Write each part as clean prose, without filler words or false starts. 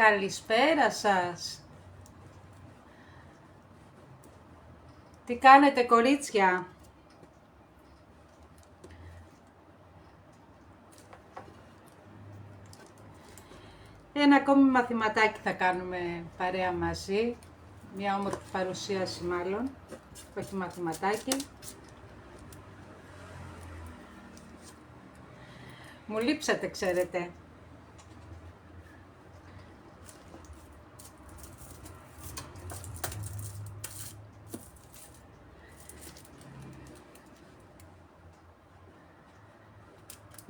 Καλησπέρα σας. Τι κάνετε κορίτσια? Ένα ακόμη μαθηματάκι θα κάνουμε παρέα μαζί. Μια όμορφη παρουσίαση μάλλον. Όχι μαθηματάκι. Μου λείψατε, ξέρετε.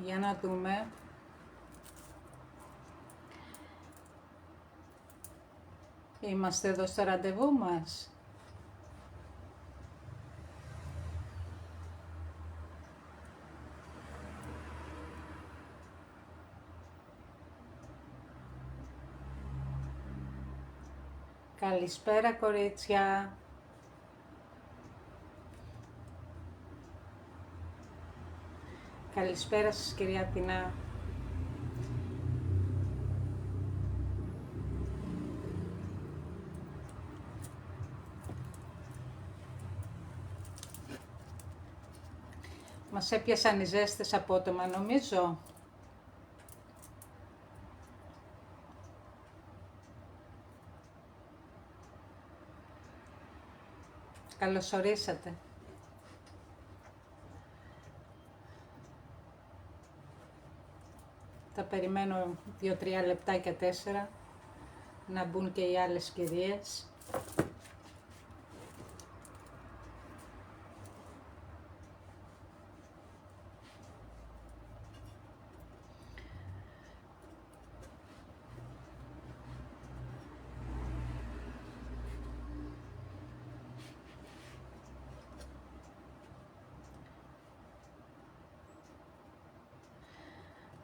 Για να δούμε. Είμαστε εδώ στο ραντεβού μας. Καλησπέρα κορίτσια. Καλησπέρα σας κυρία Τινά. Μας έπιασαν οι ζέστες απότομα νομίζω. Καλώς ορίσατε. Θα περιμένω 2-3 λεπτάκια, 4, να μπουν και οι άλλες κυρίες.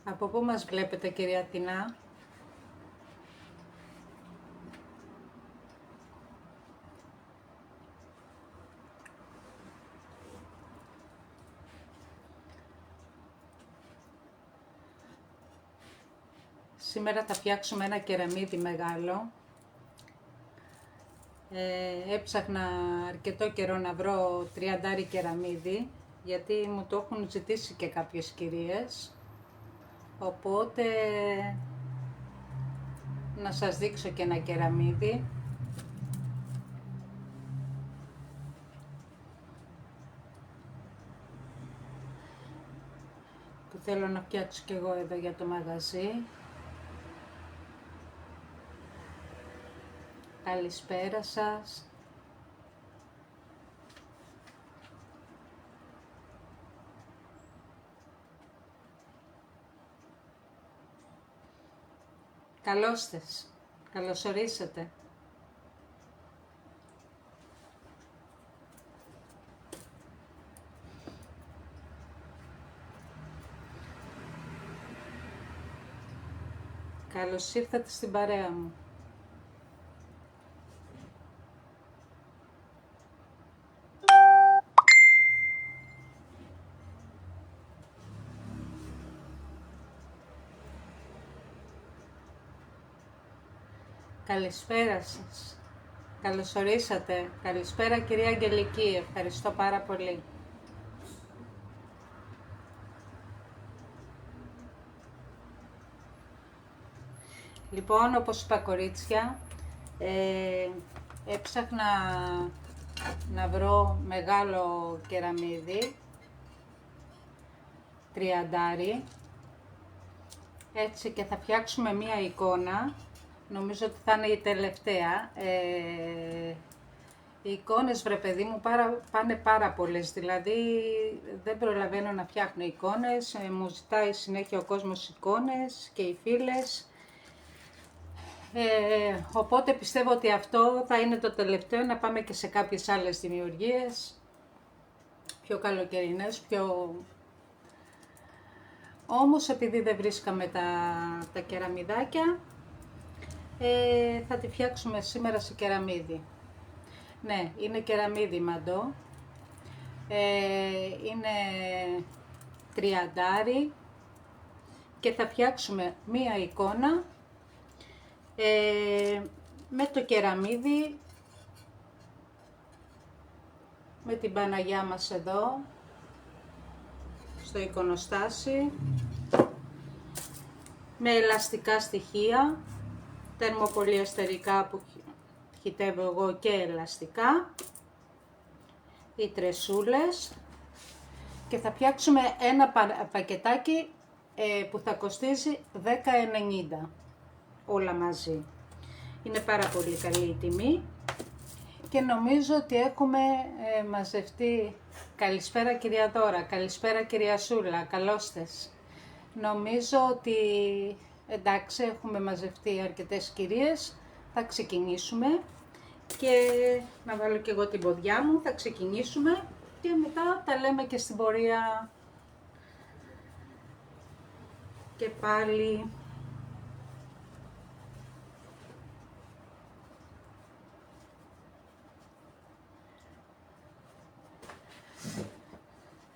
Από πού μας βλέπετε κυρία Τινά? Σήμερα θα φτιάξουμε ένα κεραμίδι μεγάλο. Έψαχνα αρκετό καιρό να βρω 30 κεραμίδι, γιατί μου το έχουν ζητήσει και κάποιες κυρίες. Οπότε να σας δείξω και ένα κεραμίδι. Που θέλω να φτιάξω και εγώ εδώ για το μαγαζί. Καλησπέρα σας. Καλώς τες. Καλώς ορίσατε. Καλώς ήρθατε στην παρέα μου. Καλησπέρα σας. Καλώς ορίσατε. Καλησπέρα κυρία Αγγελική. Ευχαριστώ πάρα πολύ. Λοιπόν, όπως είπα κορίτσια, έψαχνα να βρω μεγάλο κεραμίδι, 30, έτσι, και θα φτιάξουμε μία εικόνα. Νομίζω ότι θα είναι η τελευταία. Οι εικόνες, βρε παιδί μου, πάνε πάρα πολλές, δηλαδή δεν προλαβαίνω να φτιάχνω εικόνες, μου ζητάει συνέχεια ο κόσμος εικόνες και οι φίλες. Οπότε πιστεύω ότι αυτό θα είναι το τελευταίο, να πάμε και σε κάποιες άλλες δημιουργίες, πιο καλοκαιρινές, Όμως επειδή δεν βρίσκαμε τα κεραμιδάκια, θα τη φτιάξουμε σήμερα σε κεραμίδι. Ναι, είναι κεραμίδι μαντό, είναι 30 και θα φτιάξουμε μία εικόνα Με το κεραμίδι, με την Παναγιά μας εδώ, στο εικονοστάσι, με ελαστικά στοιχεία, τερμοπολυεστερικά που χυτεύω εγώ και ελαστικά, οι τρεσούλες, και θα φτιάξουμε ένα πακετάκι που θα κοστίζει 10,90 όλα μαζί. Είναι πάρα πολύ καλή η τιμή και νομίζω ότι έχουμε μαζευτεί. Καλησπέρα κυρία Δώρα, καλησπέρα κυρία Σούλα, καλώς τες. Νομίζω ότι εντάξει, έχουμε μαζευτεί αρκετές κυρίες, θα ξεκινήσουμε και να βάλω και εγώ την ποδιά μου, θα ξεκινήσουμε και μετά τα λέμε και στην πορεία και πάλι.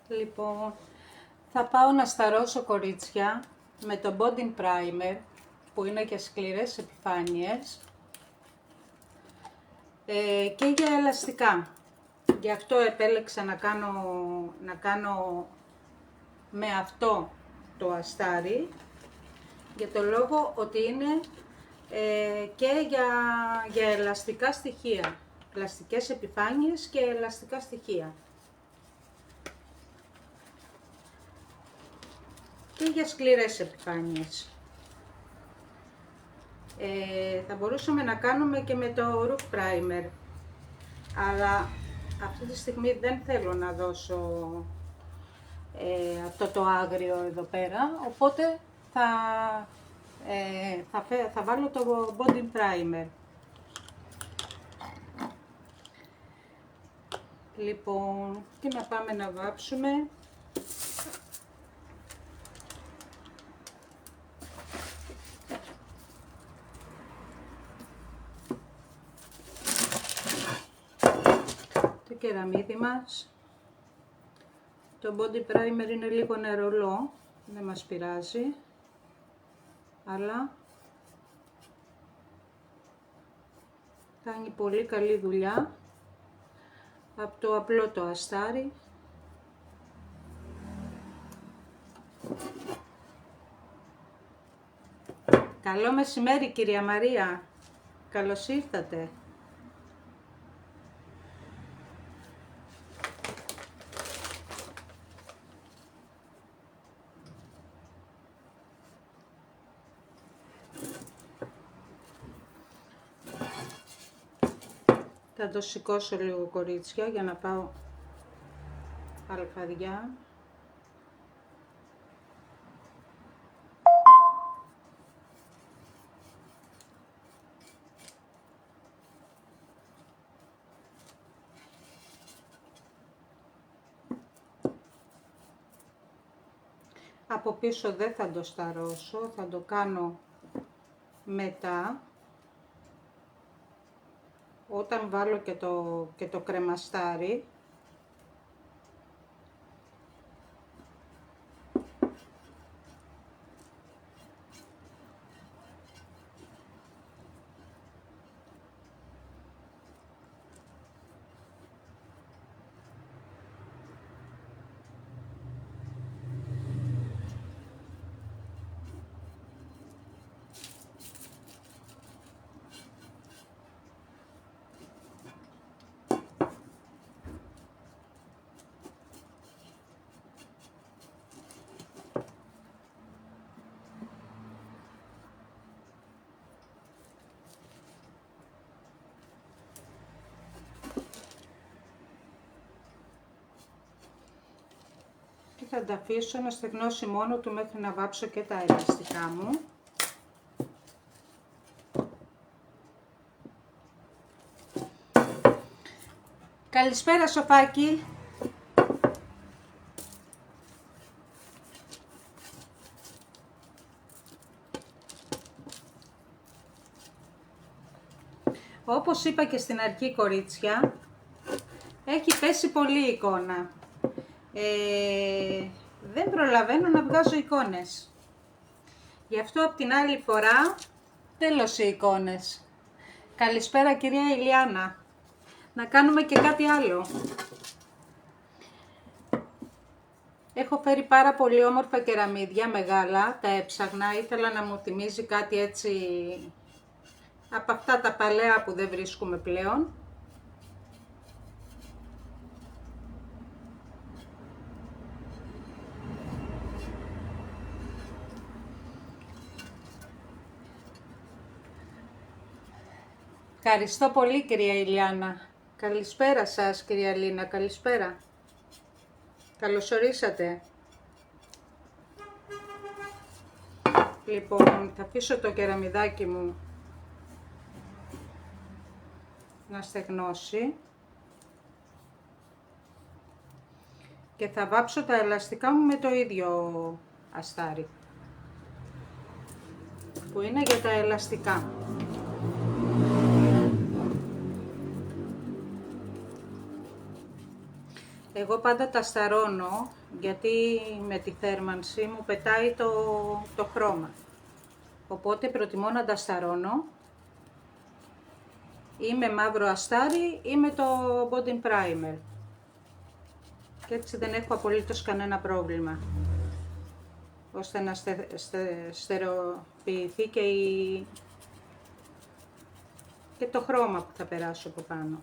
Λοιπόν, θα πάω να σταρώσω, κορίτσια, με το Bonding Primer που είναι για σκληρές επιφάνειες και για ελαστικά. Γι' αυτό επέλεξα να κάνω με αυτό το αστάρι, για το λόγο ότι είναι και για ελαστικά στοιχεία, ελαστικές επιφάνειες και ελαστικά στοιχεία. Και για σκληρές επιφάνειες. Θα μπορούσαμε να κάνουμε και με το Roof Primer, αλλά αυτή τη στιγμή δεν θέλω να δώσω αυτό το άγριο εδώ πέρα, οπότε θα βάλω το Bonding Primer. Λοιπόν, και να πάμε να βάψουμε. Το κεραμίδι μας. Το Body Primer είναι λίγο νερολό, δεν μας πειράζει, αλλά κάνει πολύ καλή δουλειά από το απλό το αστάρι. Καλό μεσημέρι κυρία Μαρία, καλώς ήρθατε. Θα το σηκώσω λίγο, κορίτσια, για να πάω αλφαδιά. Από πίσω δεν θα το σταρώσω, θα το κάνω μετά, όταν βάλω και το κρεμαστάρι. Θα τα αφήσω να στεγνώσει μόνο του μέχρι να βάψω και τα ελαστικά μου. Καλησπέρα Σοφάκη. Όπως είπα και στην αρχή, κορίτσια, έχει πέσει πολύ η εικόνα. Δεν προλαβαίνω να βγάζω εικόνες. Γι' αυτό από την άλλη φορά Τέλος οι εικόνες. Καλησπέρα κυρία Ηλιάνα. Να κάνουμε και κάτι άλλο. Έχω φέρει πάρα πολύ όμορφα κεραμίδια, μεγάλα, τα έψαγνα. Ήθελα να μου θυμίζει κάτι έτσι από αυτά τα παλαιά που δεν βρίσκουμε πλέον. Ευχαριστώ πολύ κυρία Ηλιάνα. Καλησπέρα σας κυρία Λίνα, καλησπέρα. Καλώς ορίσατε. Λοιπόν, θα αφήσω το κεραμιδάκι μου να στεγνώσει και θα βάψω τα ελαστικά μου με το ίδιο αστάρι που είναι για τα ελαστικά. Εγώ πάντα τα σταρώνω γιατί με τη θέρμανση μου πετάει το χρώμα. Οπότε προτιμώ να τα σταρώνω ή με μαύρο αστάρι ή με το body primer. Και έτσι δεν έχω απολύτως κανένα πρόβλημα. Ώστε να στερεοποιηθεί και το χρώμα που θα περάσω από πάνω.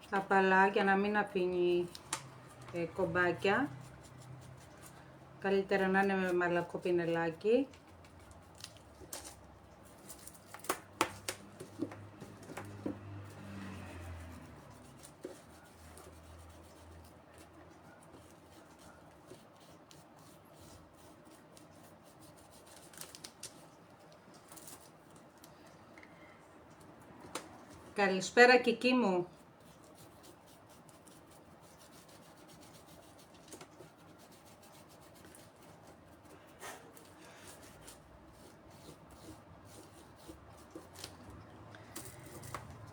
Απαλά για να μην αφήνει κομπάκια. Καλύτερα να είναι με μαλακό πινελάκι. Καλησπέρα Κική μου.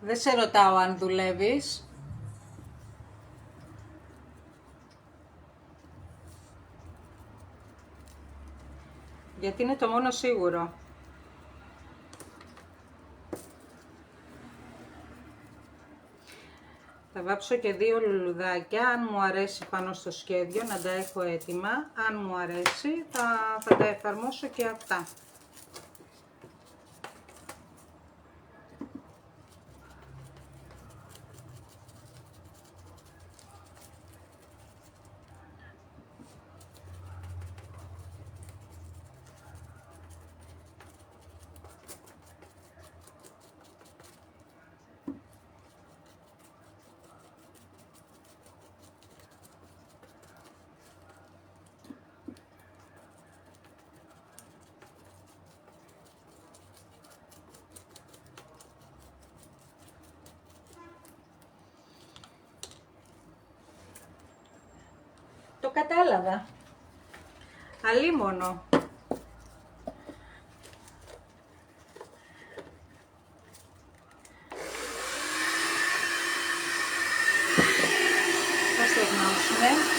Δεν σε ρωτάω αν δουλεύεις. Γιατί είναι το μόνο σίγουρο. Θα βάψω και 2 λουλουδάκια, αν μου αρέσει πάνω στο σχέδιο, να τα έχω έτοιμα. Αν μου αρέσει θα τα εφαρμόσω και αυτά. Το κατάλαβα. Αλίμονο. Θα στεγνώσουμε.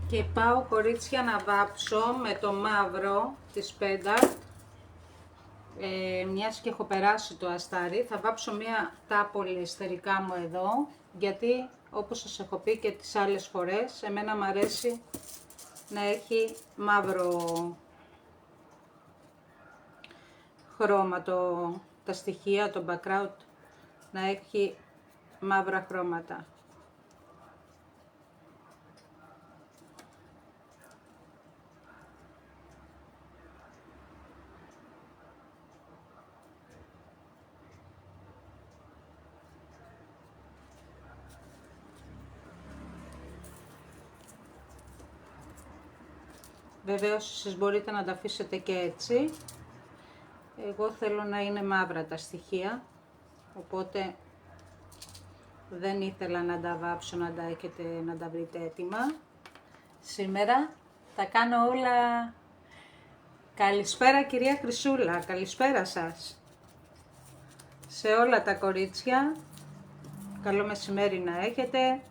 Και πάω κορίτσια να βάψω με το μαύρο της Pedart μιας και έχω περάσει το αστάρι, θα βάψω μία τα πολυεστερικά μου εδώ, γιατί όπως σας έχω πει και τις άλλες φορές, εμένα μου αρέσει να έχει μαύρο χρώμα τα στοιχεία, το background, να έχει μαύρα χρώματα. Βεβαίως εσείς μπορείτε να τα αφήσετε και έτσι. Εγώ θέλω να είναι μαύρα τα στοιχεία, οπότε δεν ήθελα να τα βάψω, να τα έχετε, να τα βρείτε έτοιμα. Σήμερα τα κάνω όλα. Καλησπέρα κυρία Χρυσούλα, καλησπέρα σας. Σε όλα τα κορίτσια, καλό μεσημέρι να έχετε.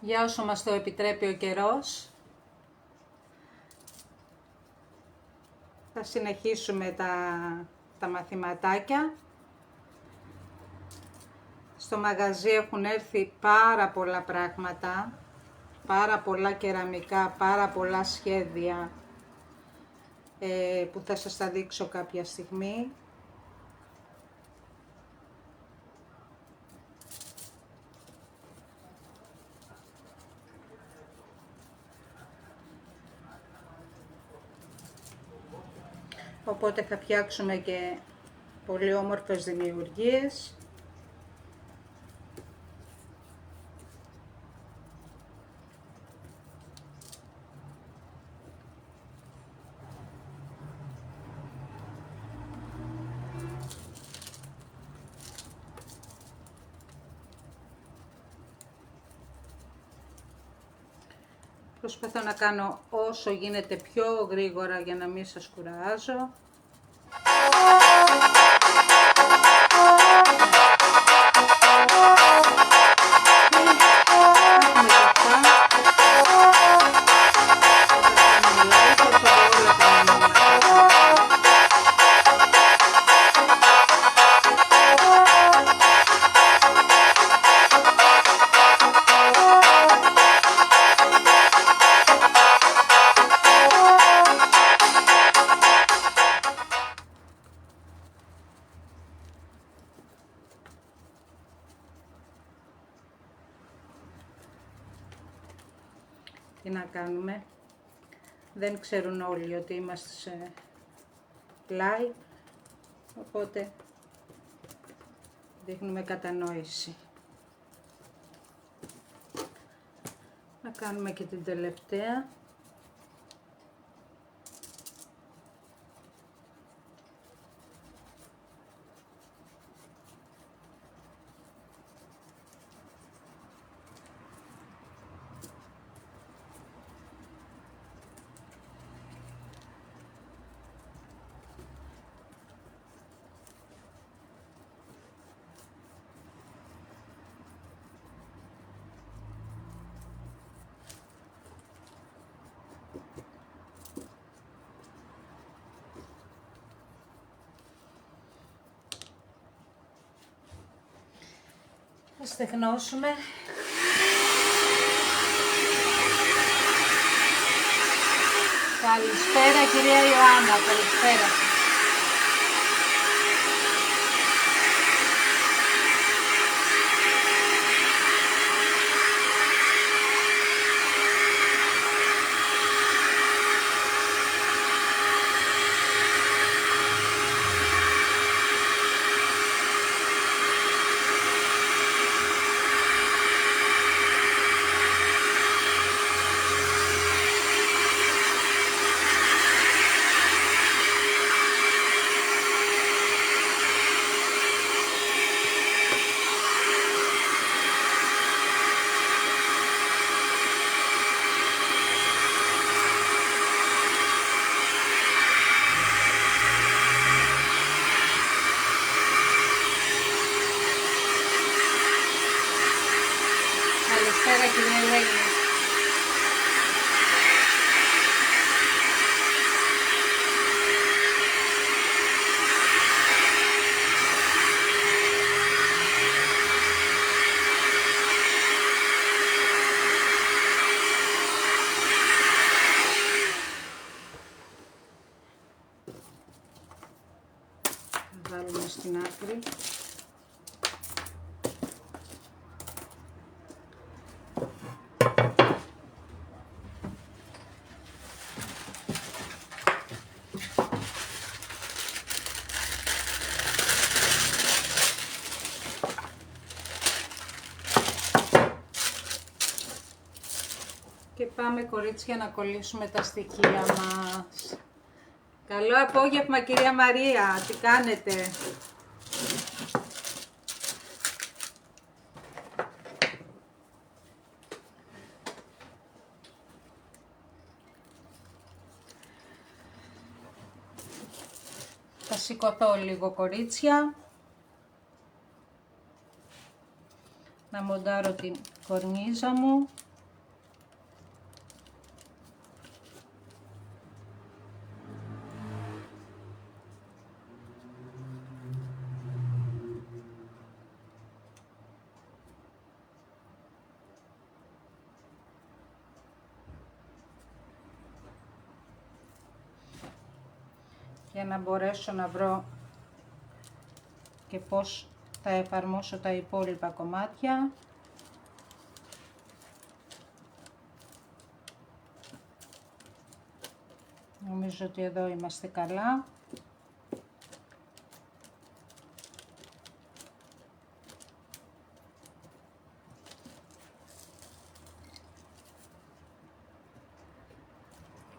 Για όσο μας το επιτρέπει ο καιρός, θα συνεχίσουμε τα μαθηματάκια. Στο μαγαζί έχουν έρθει πάρα πολλά πράγματα, πάρα πολλά κεραμικά, πάρα πολλά σχέδια που θα σας τα δείξω κάποια στιγμή. Οπότε θα φτιάξουμε και πολύ όμορφες δημιουργίες. Προσπαθώ να κάνω όσο γίνεται πιο γρήγορα για να μην σας κουράζω. Τι να κάνουμε, δεν ξέρουν όλοι ότι είμαστε σε live, οπότε δείχνουμε κατανόηση. Να κάνουμε και την τελευταία. Θα στεγνώσουμε. Καλησπέρα κυρία Ιωάννα, καλησπέρα. Καλησπέρα κυρία Ελένη. Θα βάλουμε στην άκρη. Και πάμε κορίτσια να κολλήσουμε τα στοιχεία μας. Καλό απόγευμα κυρία Μαρία, τι κάνετε? Θα σηκωθώ λίγο κορίτσια. Να μοντάρω την κορνίζα μου. Για να μπορέσω να βρω και πώς θα εφαρμόσω τα υπόλοιπα κομμάτια. Νομίζω ότι εδώ είμαστε καλά.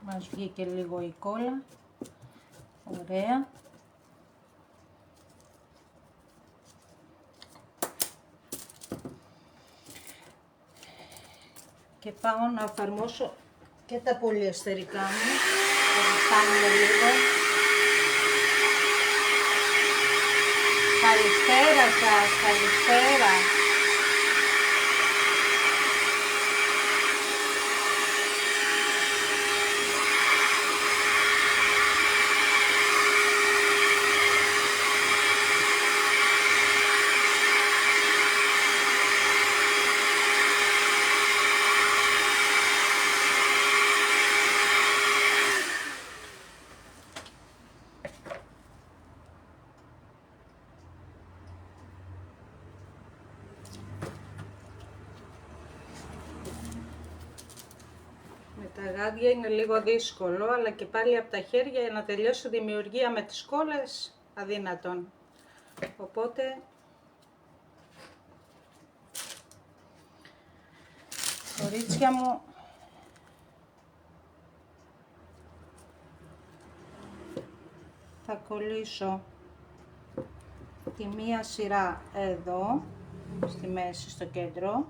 Μας βγήκε λίγο η κόλλα. Ωραία. Και πάω να εφαρμόσω και τα πολυεστερικά μου. Θα φτάνουμε λίγο. Καλησπέρα σας, καλησπέρα. Τα γάντια είναι λίγο δύσκολο, αλλά και πάλι από τα χέρια για να τελειώσει η δημιουργία με τις κόλλες αδύνατον. Οπότε κορίτσια μου, θα κολλήσω τη μία σειρά εδώ στη μέση στο κέντρο.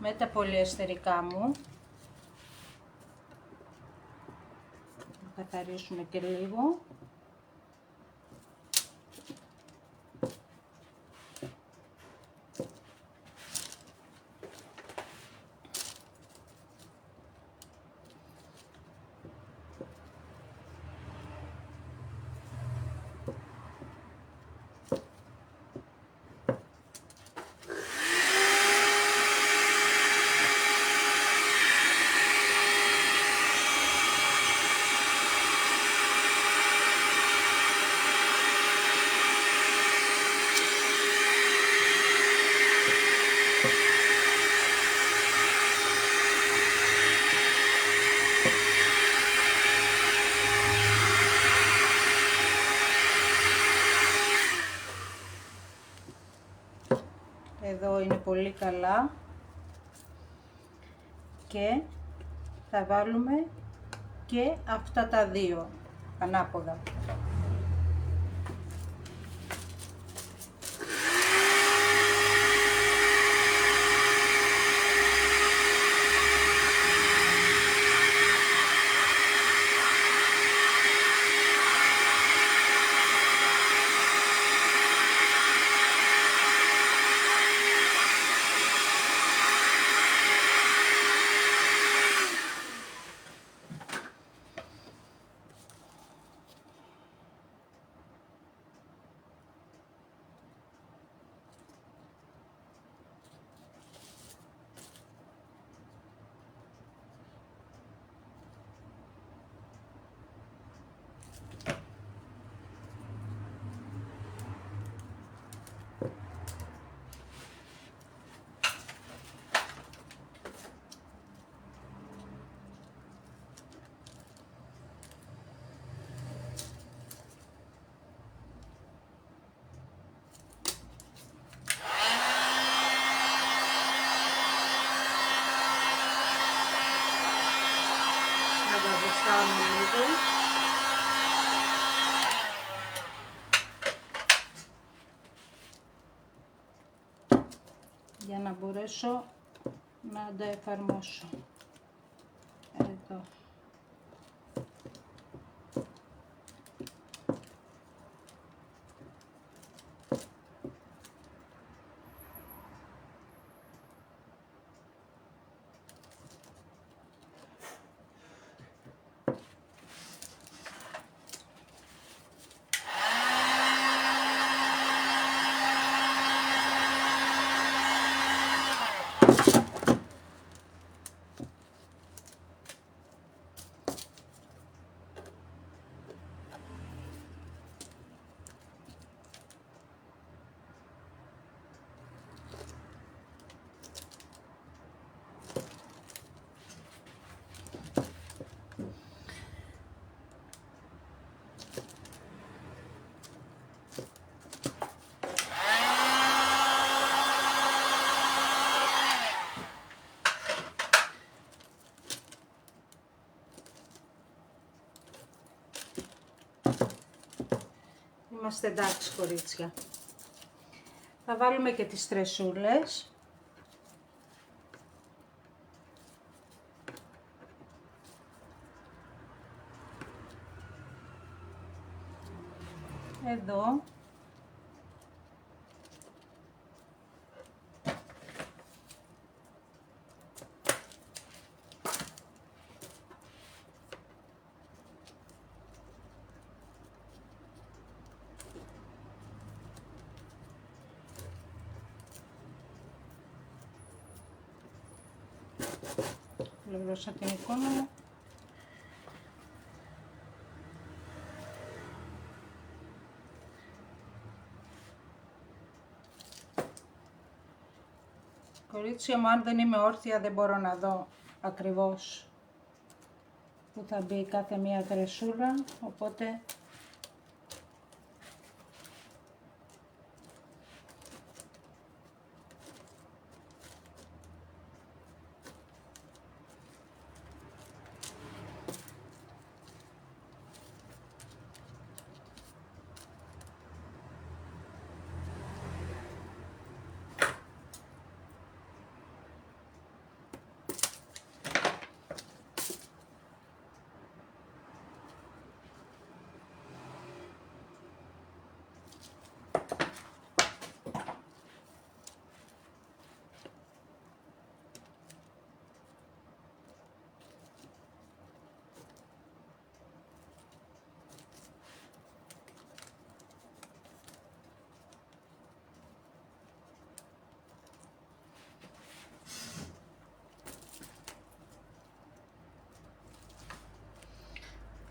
Με τα πολυεστερικά μου. Θα καθαρίσουμε και λίγο. Εδώ είναι πολύ καλά και θα βάλουμε και αυτά τα δύο ανάποδα. για να μπορέσω να τα εφαρμόσω. Εδώ. Είμαστε εντάξει, κορίτσια. Θα βάλουμε και τις τρεσούλες. Εδώ. Ολοκλήρωσα την εικόνα μου. Κορίτσια μου, αν δεν είμαι όρθια δεν μπορώ να δω ακριβώς που θα μπει κάθε μία τρεσούλα, οπότε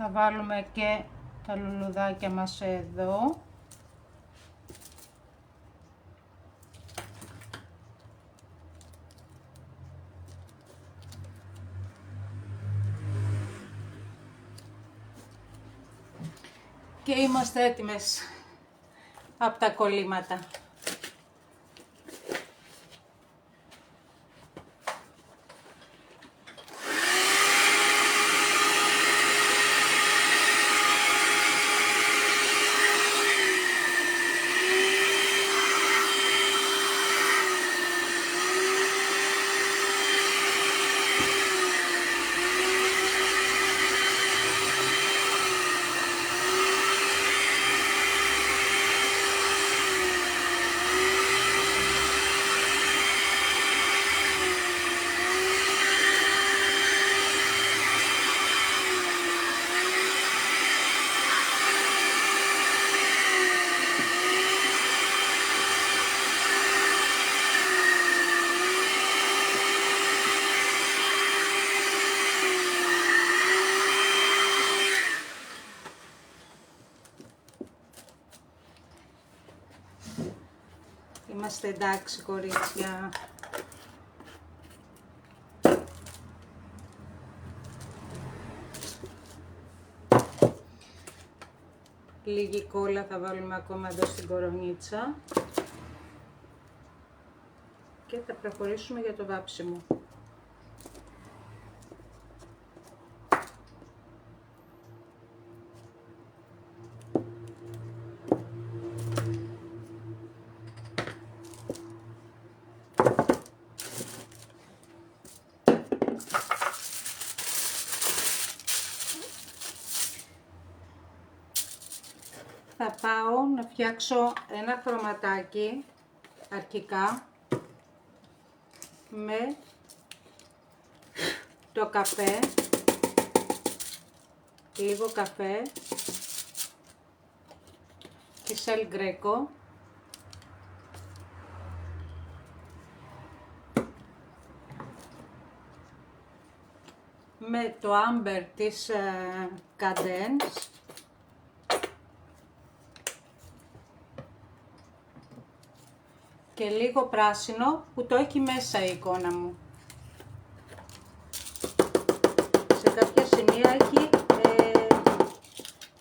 θα βάλουμε και τα λουλουδάκια μας εδώ. Και είμαστε έτοιμες από τα κολλήματα. Είμαστε εντάξει, κορίτσια. Λίγη κόλλα θα βάλουμε ακόμα εδώ στην κορονίτσα και θα προχωρήσουμε για το βάψιμο. θα πάω να φτιάξω ένα χρωματάκι αρχικά με το καφέ, λίγο καφέ της El Greco, με το άμπερ της Cadence και λίγο πράσινο που το έχει μέσα η εικόνα μου. Σε κάποια σημεία έχει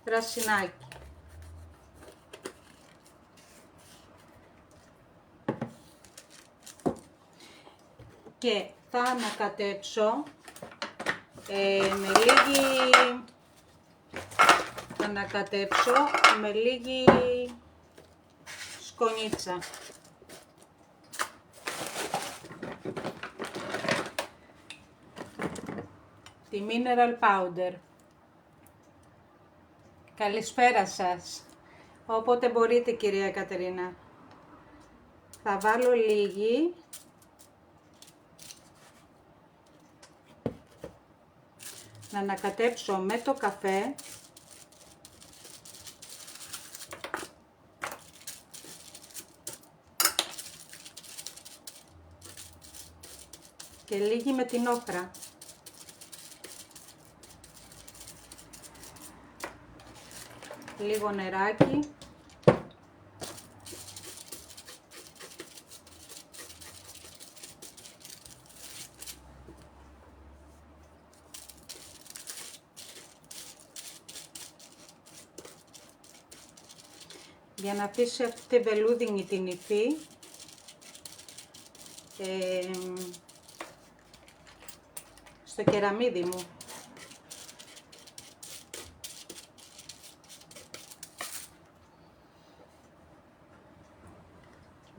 πρασινάκι. Και θα ανακατέψω με λίγη σκονίτσα. Τη Mineral Powder. Καλησπέρα σας. Όποτε μπορείτε, κυρία Κατερίνα. Θα βάλω λίγη. Να ανακατέψω με το καφέ. Και λίγη με την όχρα. Λίγο νεράκι. Για να αφήσει αυτή τη βελούδινη την υφή στο κεραμίδι μου.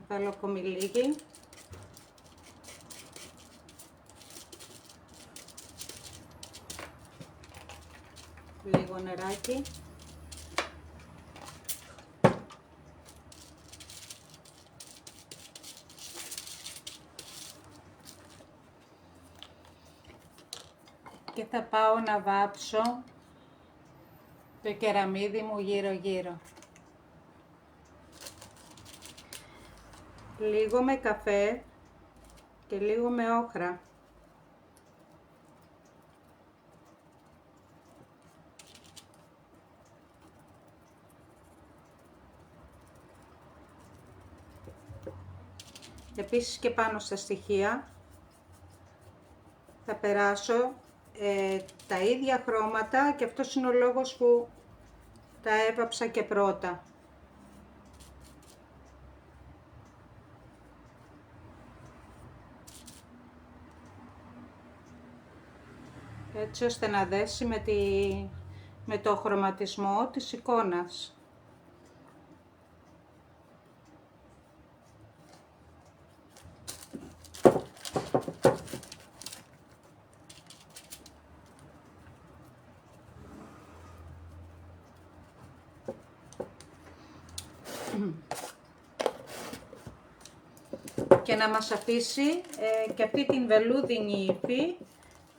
Βάλω ακόμη λίγη. Λίγο νεράκι. Και θα πάω να βάψω το κεραμίδι μου γύρω γύρω. Λίγο με καφέ και λίγο με όχρα. Επίσης και πάνω στα στοιχεία θα περάσω τα ίδια χρώματα και αυτός είναι ο λόγος που τα έβαψα και πρώτα. Έτσι ώστε να δέσει με το χρωματισμό της εικόνας. Και να μας αφήσει και αυτή την βελούδινη υφή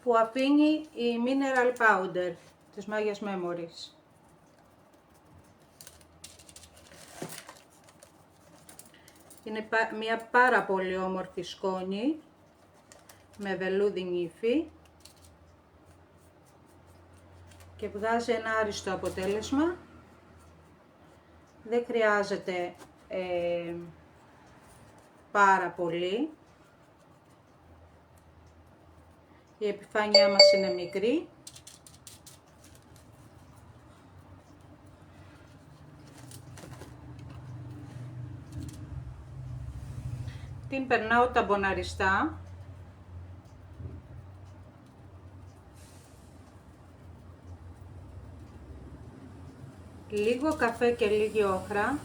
που αφήνει η Mineral Powder της Μάγιας Memories. Είναι μια πάρα πολύ όμορφη σκόνη με βελούδινη υφή και βγάζει ένα άριστο αποτέλεσμα. Δεν χρειάζεται πάρα πολύ. Η επιφάνειά μας είναι μικρή. Την περνάω ταμποναριστά. Λίγο καφέ και λίγη όχρα.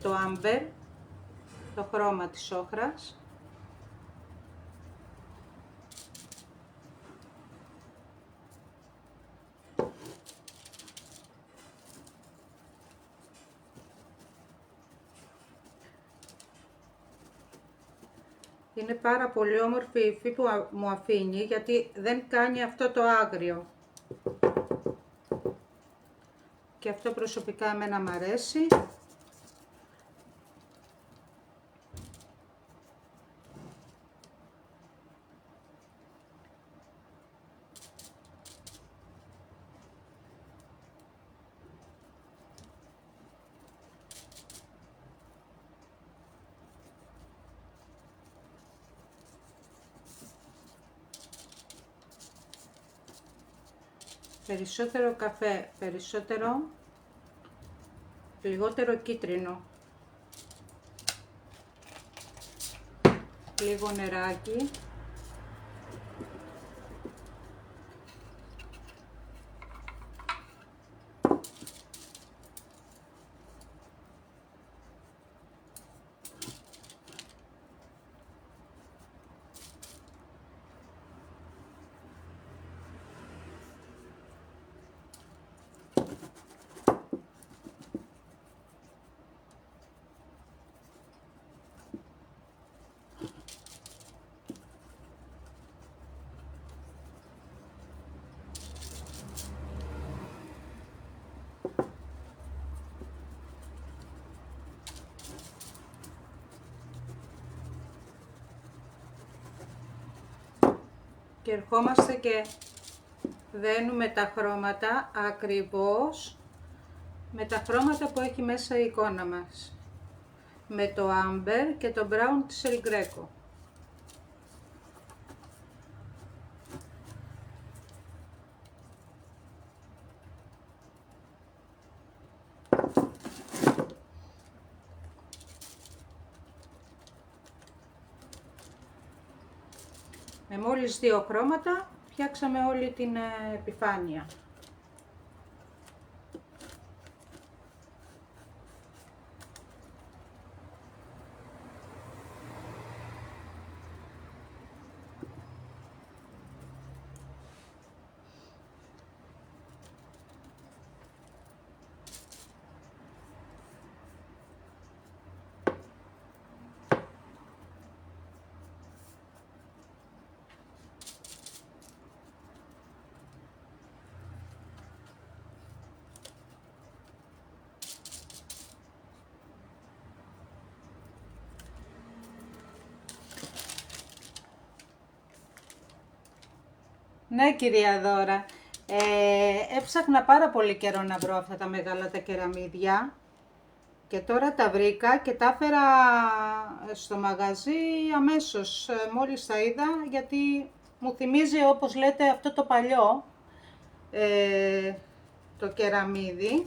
Το άμπερ, το χρώμα της όχρας. Είναι πάρα πολύ όμορφη η υφή που μου αφήνει, γιατί δεν κάνει αυτό το άγριο. Και αυτό προσωπικά εμένα μ' αρέσει. Περισσότερο καφέ, λιγότερο κίτρινο. Λίγο νεράκι. Και ερχόμαστε και δένουμε τα χρώματα ακριβώς με τα χρώματα που έχει μέσα η εικόνα μας. Με το άμπερ και το brown της El Greco. Με μόλις 2 χρώματα φτιάξαμε όλη την επιφάνεια. Ναι, κυρία Δώρα, έψαχνα πάρα πολύ καιρό να βρω αυτά τα μεγάλα τα κεραμίδια και τώρα τα βρήκα και τα έφερα στο μαγαζί αμέσως, μόλις τα είδα, γιατί μου θυμίζει, όπως λέτε, αυτό το παλιό, το κεραμίδι.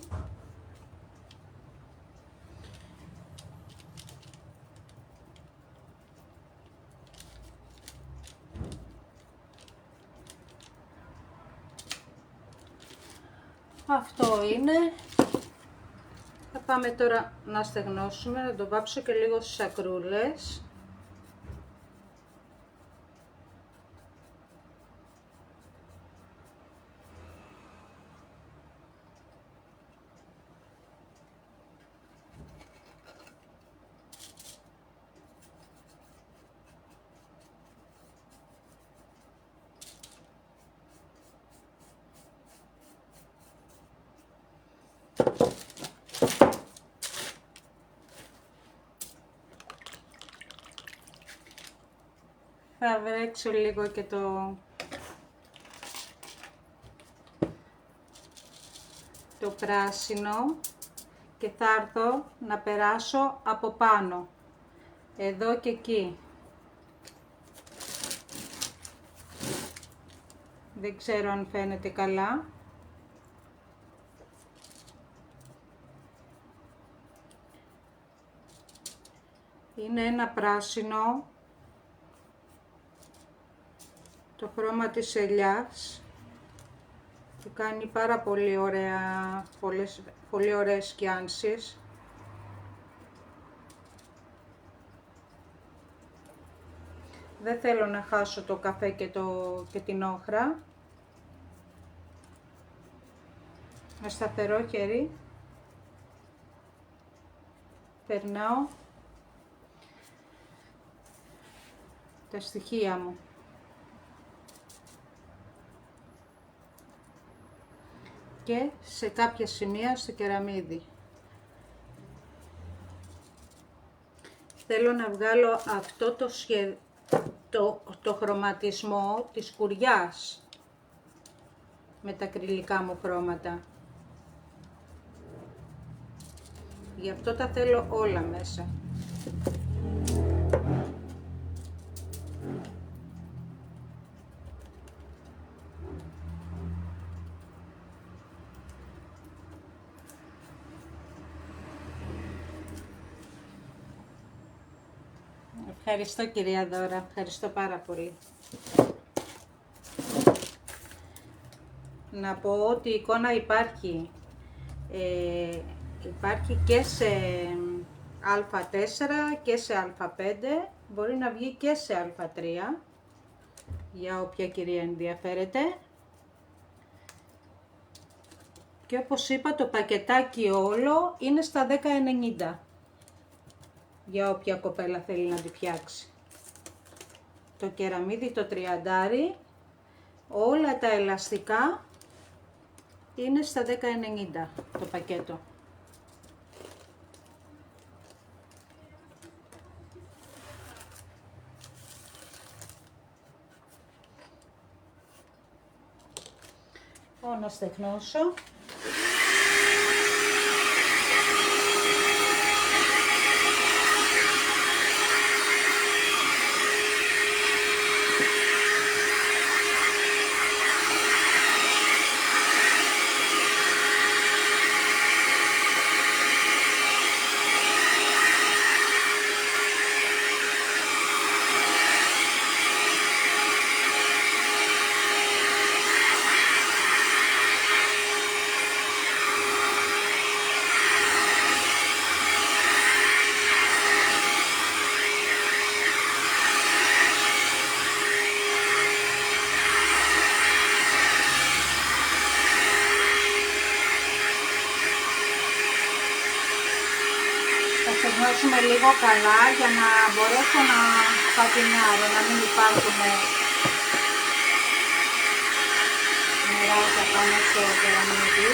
Αυτό είναι. Θα πάμε τώρα να στεγνώσουμε, να το βάψω και λίγο στις ακρούλες. Θα βρέξω λίγο και το πράσινο και θα έρθω να περάσω από πάνω, εδώ και εκεί. Δεν ξέρω αν φαίνεται καλά. Είναι ένα πράσινο, το χρώμα της ελιάς, που κάνει πάρα πολύ ωραία, πολύ ωραίες σκιάνσεις. Δεν θέλω να χάσω το καφέ και την όχρα. Με σταθερό χέρι περνάω τα στοιχεία μου. Και σε κάποια σημεία στο κεραμίδι. Θέλω να βγάλω αυτό το χρωματισμό της σκουριάς με τα ακριλικά μου χρώματα. Γι' αυτό τα θέλω όλα μέσα. Ευχαριστώ κυρία Δώρα, ευχαριστώ πάρα πολύ. Να πω ότι η εικόνα υπάρχει και σε α4 και σε α5, μπορεί να βγει και σε α3, για όποια κυρία ενδιαφέρεται. Και όπως είπα, το πακετάκι όλο είναι στα 10,90. Για όποια κοπέλα θέλει να τη φτιάξει. Το κεραμίδι το 30, όλα τα ελαστικά είναι στα 10,90 το πακέτο. Να στεγνώσω. Στεγνώσουμε λίγο καλά για να μπορέσω να πατινάρω, να μην υπάρχουν νεράκια πάνω στο κεραμίδι.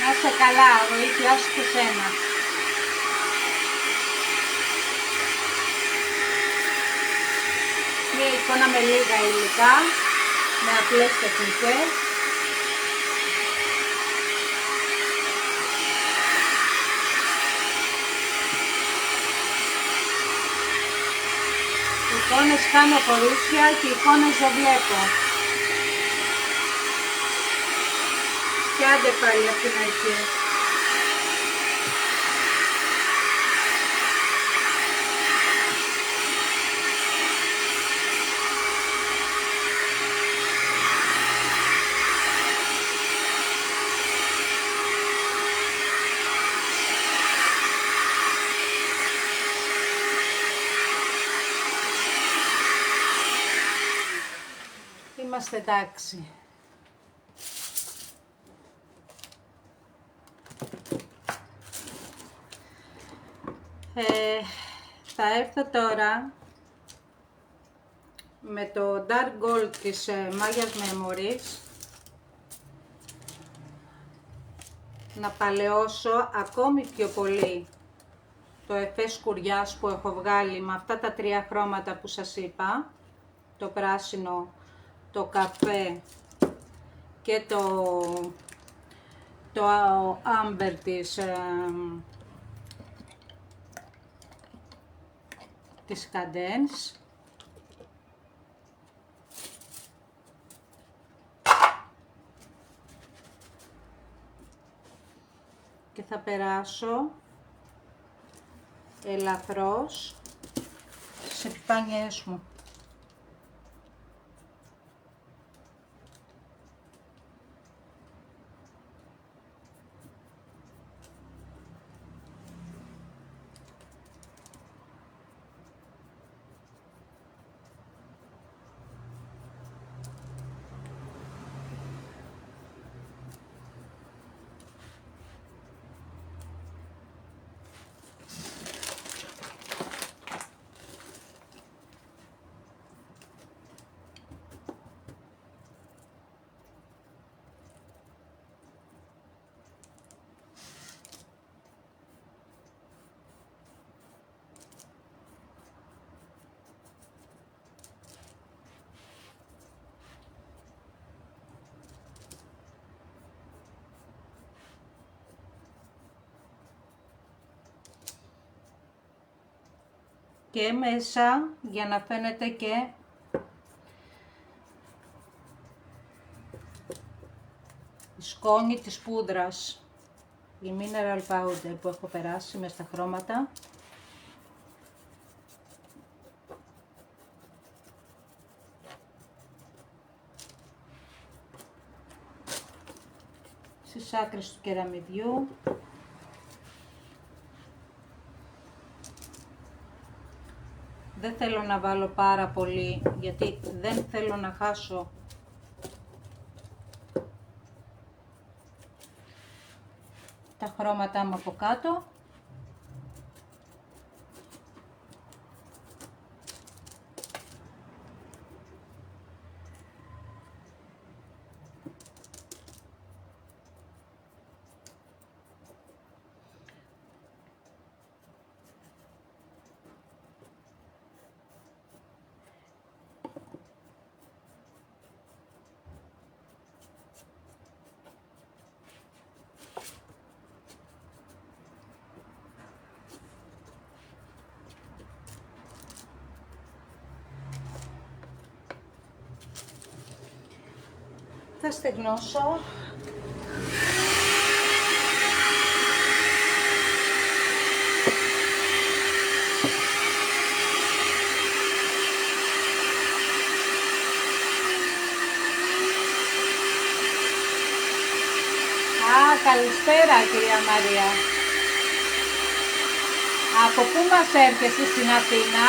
Να είσαι καλά, βοήθεια σου και σένα. Μια εικόνα με λίγα υλικά, με απλές τεχνικές. Εικόνες κάνω κορίτσια και εικόνες δεν βλέπω. Και άντε πάλι από την αρχή. Είμαστε εντάξει. Θα έρθω τώρα με το Dark Gold της Μάγιας Memories να παλαιώσω ακόμη πιο πολύ το εφέ σκουριάς που έχω βγάλει με αυτά τα τρία χρώματα που σας είπα, το πράσινο, το καφέ και το άμπερ της Cadence. Και θα περάσω ελαφρώς στις επιφάνειές μου. και μέσα για να φαίνεται και η σκόνη της πούδρας, η mineral powder που έχω περάσει μες στα χρώματα. Στις άκρες του κεραμιδιού. Δεν θέλω να βάλω πάρα πολύ γιατί δεν θέλω να χάσω τα χρώματά μου από κάτω. Θα στεγνώσω. Καλησπέρα κυρία Μαρία. Από πού μας έρχεσαι στην Αθήνα?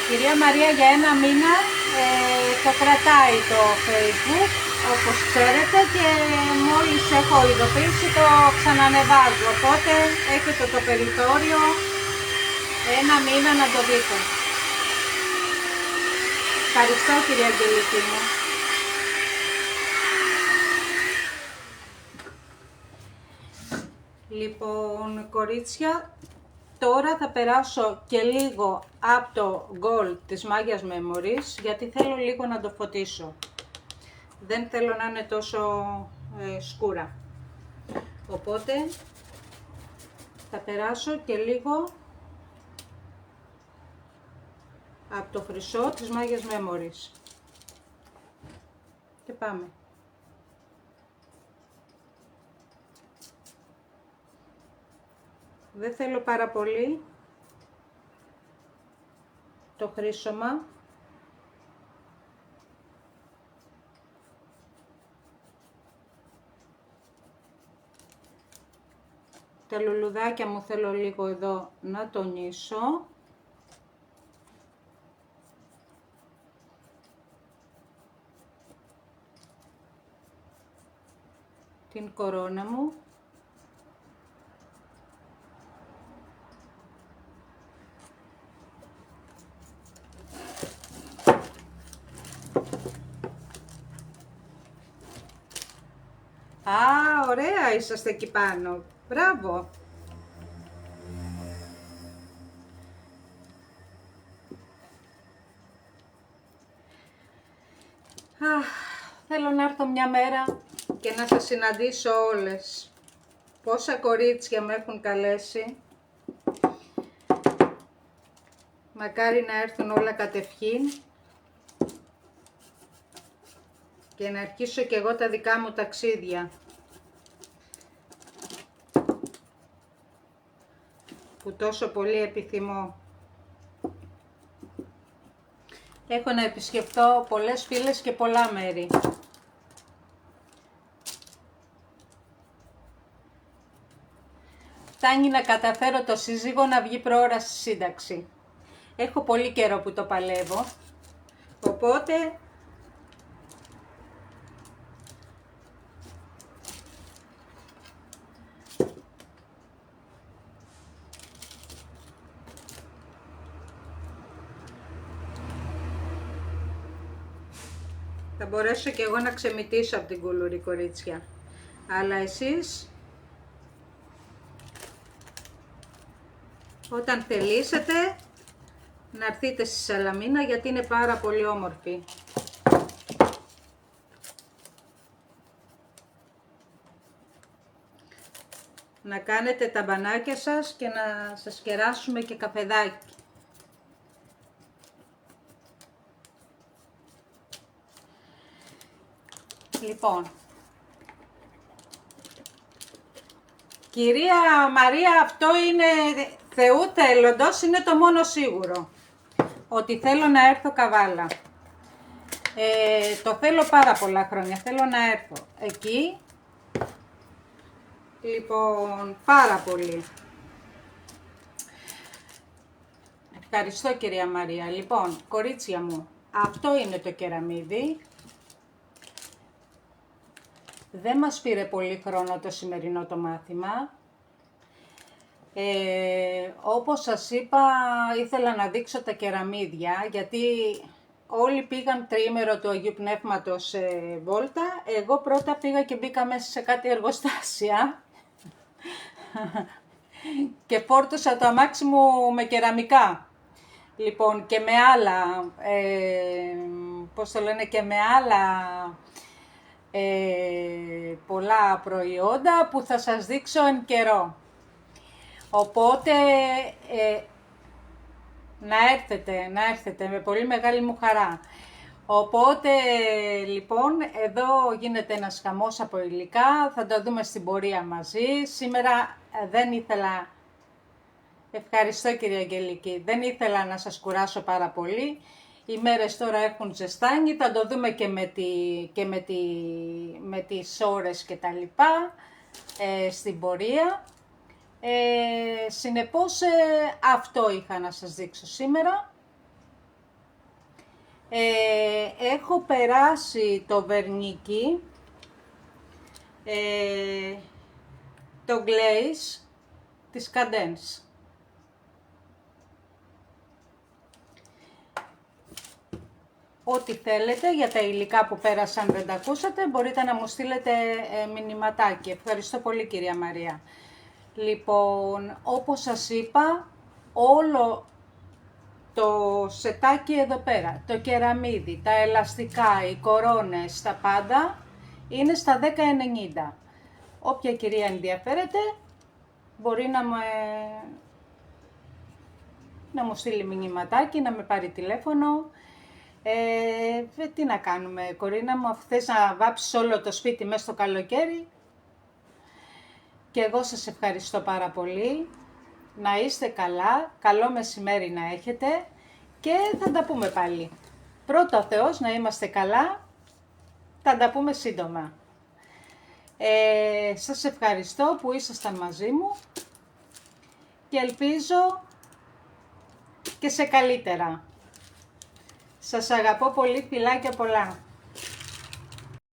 Κυρία Μαρία, για ένα μήνα το κρατάει το Facebook, όπως ξέρετε, και μόλις έχω ειδοποιήσει το ξανανεβάζω, οπότε έχετε το περιθώριο ένα μήνα να το δείτε. Ευχαριστώ κυρία Αγγελική μου. Λοιπόν, κορίτσια, τώρα θα περάσω και λίγο από το gold της Μάγιας Memories, γιατί θέλω λίγο να το φωτίσω. Δεν θέλω να είναι τόσο σκούρα. Οπότε θα περάσω και λίγο από το χρυσό της Μάγιας Memories. Και πάμε. Δεν θέλω πάρα πολύ το χρήσωμα. Τα λουλουδάκια μου θέλω λίγο εδώ να τονίσω. Την κορώνα μου. Α, ωραία είσαστε εκεί πάνω. Μπράβο. Θέλω να έρθω μια μέρα και να σας συναντήσω όλες. Πόσα κορίτσια με έχουν καλέσει. Μακάρι να έρθουν όλα κατευχήν και να αρχίσω και εγώ τα δικά μου ταξίδια που τόσο πολύ επιθυμώ. Έχω να επισκεφτώ πολλές φίλες και πολλά μέρη. Φτάνει να καταφέρω το σύζυγο να βγει προώρα στη σύνταξη. Έχω πολύ καιρό που το παλεύω, οπότε θα μπορέσω και εγώ να ξεμητήσω από την κουλούρη, κορίτσια. Αλλά εσείς, όταν θελήσετε, να έρθετε στη Σαλαμίνα, γιατί είναι πάρα πολύ όμορφη. να κάνετε τα μπανάκια σας και να σας κεράσουμε και καφεδάκι. Λοιπόν, κυρία Μαρία, αυτό είναι Θεού θέλοντος, είναι το μόνο σίγουρο, ότι θέλω να έρθω Καβάλα. Το θέλω πάρα πολλά χρόνια, θέλω να έρθω εκεί, λοιπόν, πάρα πολύ. Ευχαριστώ κυρία Μαρία. Λοιπόν, κορίτσια μου, αυτό είναι το κεραμίδι. Δεν μας πήρε πολύ χρόνο το σημερινό το μάθημα. Όπως σας είπα, ήθελα να δείξω τα κεραμίδια, γιατί όλοι πήγαν τριήμερο του Αγίου Πνεύματος βόλτα. Εγώ πρώτα πήγα και μπήκα μέσα σε κάτι εργοστάσια και φόρτωσα το αμάξι μου με κεραμικά. Λοιπόν, και με άλλα, πώς το λένε, και με άλλα πολλά προϊόντα που θα σας δείξω εν καιρό. Οπότε να έρθετε με πολύ μεγάλη μου χαρά. Οπότε λοιπόν εδώ γίνεται ένας χαμός από υλικά, θα το δούμε στην πορεία μαζί. Σήμερα δεν ήθελα, ευχαριστώ κυρία Αγγελική, δεν ήθελα να σας κουράσω πάρα πολύ. Οι μέρες τώρα έχουν ζεστάνει, θα το δούμε και με τις ώρες και τα λοιπά στην πορεία. Συνεπώς αυτό είχα να σας δείξω σήμερα. Έχω περάσει το βερνίκι, το glaze της Cadence. Ό,τι θέλετε για τα υλικά που πέρασαν δεν τα ακούσατε, μπορείτε να μου στείλετε μηνυματάκι. Ευχαριστώ πολύ κυρία Μαρία. Λοιπόν, όπως σας είπα, όλο το σετάκι εδώ πέρα, το κεραμίδι, τα ελαστικά, οι κορώνες, τα πάντα, είναι στα 10,90. Όποια κυρία ενδιαφέρεται, μπορεί να μου στείλει μηνυματάκι, να με πάρει τηλέφωνο. Τι να κάνουμε, Κορίνα μου, αφού θες να βάψεις όλο το σπίτι μέσα στο καλοκαίρι. Και εγώ σας ευχαριστώ πάρα πολύ. Να είστε καλά, καλό μεσημέρι να έχετε και θα τα πούμε πάλι. Πρώτα ο Θεός, να είμαστε καλά, θα τα πούμε σύντομα. Σας ευχαριστώ που ήσασταν μαζί μου και ελπίζω και σε καλύτερα. Σας αγαπώ πολύ, φιλάκια πολλά.